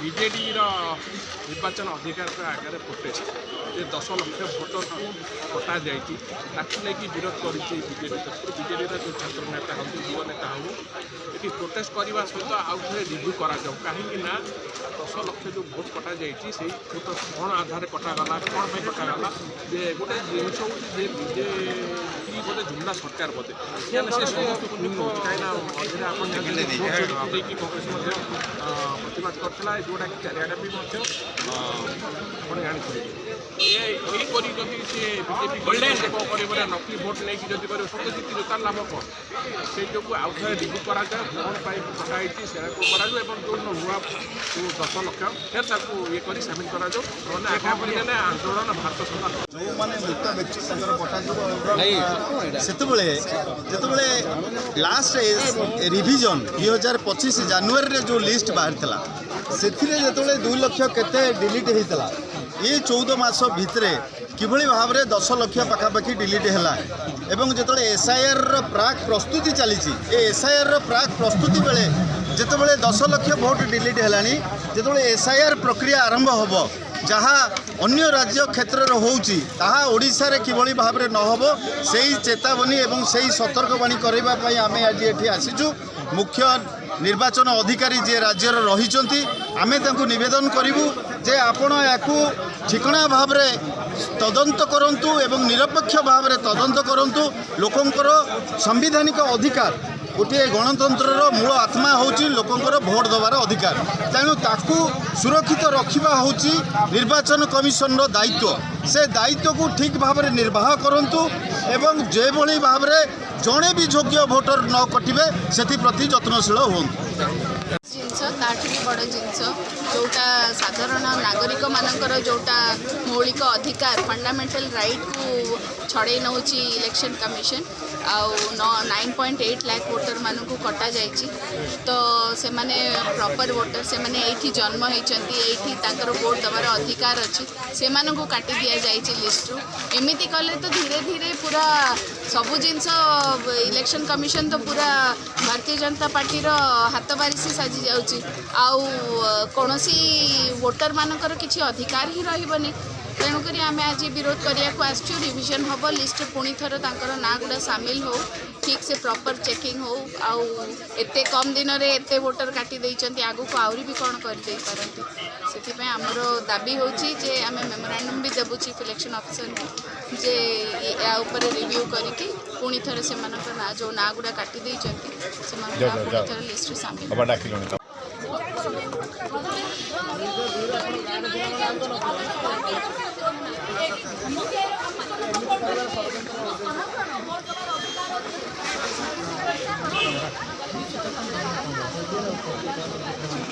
BJD निर्वाचन अधिकार आगे प्रोटेस्ट ये 10 लाख भोटर को कटा जाकि विरोध कर बीजेडी तरफ बीजेडी जो छात्र नेता हूँ युवा नेता हूँ ये प्रोटेस्ट करने सहित आउ थे रिव्यू करा कहीं 10 लाख जो भोट कटा जाइए भोट कौन आधार कटागला कौन पर कटागला गोटे जिनस हूँ बीजेपी बोधे जुमला सरकार बोधे से समस्त को कहीं मझे आप कांग्रेस प्रतिवाद करता जोटा कि चारिआडे भी जानी यहीपरि जदि सी बीजेपी कौन कर नकली भोट नहीं जदि कर सत्यजित तार लाभ कौन से जो आउ थे रिव्यू कराए कौन कटाई से जो नुआ 10 लाख फिर ये कर सामिल कर आंदोलन भारत सरकार जो मैंने मृत व्यक्ति कटाते लास्ट रिविजन 2025 जनवरी जो लिस्ट बाहर से 2 लाख केते डिलीट होता ये 14 मास भितर किभली भाव में 10 लाख पाखापाखि डिलीट है जो एसआईआर प्राक प्रस्तुति चली एसआईआर प्राक प्रस्तुति बेले जितेबाला 10 लाख भोट डिलीट है जो एसआईआर प्रक्रिया आरंभ हम जहाँ अन्य राज्य क्षेत्र होउची ताहा ओडिशा रे किभली भाव में न हो से चेतावनी एवं से सतर्कवाणी करने आम आज ये आसीचु मुख्य निर्वाचन अधिकारी जे राज्य रही आमे तांकु निवेदन करूँ जे आपण या ठिकणा भाव में तदंत करंतु एवं निरपेक्ष भाव में तदंत करंतु लोकंकर संविधानिक अधिकार गोटे गणतंत्र मूल आत्मा होची लोकंकर भोट देवार अधिकार तेणु ताकू सुरक्षित रखा होची निर्वाचन कमिशन दायित्व से दायित्व को ठीक भाव में निर्वाह करंतु एवं जे भली भाव में जड़े भी योग्य भोटर न कटिबे सेति प्रति यत्नशील होंतु जिनस ताठू भी बड़ जिनस जोटा साधारण नागरिक मानकर जोटा मौलिक अधिकार फंडामेंटल राइट को छड़े नौची इलेक्शन कमिशन आउ 9.8 लाख वोटर मानक कटा जाइए तो से माने प्रॉपर वोटर से माने एठी जन्म होती वोट देवार अधिकार अच्छी से मानक काटी दि जाइए लिस्ट रु एमती कले तो धीरे धीरे पूरा सबू जिनस इलेक्शन कमिशन तो पूरा भारतीय जनता पार्टी हाथ बारिश साजी जाउची आउ कौनसी वोटर मानकर किसी अधिकार ही रही तेणुक आम आज विरोध करने को आसचु रिविजन हम लिस्ट पुणी थर ना गुड़ा सामिल हो ठीक से प्रॉपर चेकिंग हो आउ एते कम दिन में एते वोटर काटी देइचंती आगु को आउरी भी कौन कर दे पारंती से आमर दाबी होची जे आम मेमोरांडम भी देबु चीफ इलेक्शन ऑफिसर को जे या ऊपर रिव्यू करके पुणी थर से ना जो ना गुड़ा काटी देइचंती से पुणी थर लिस्ट सामिल अब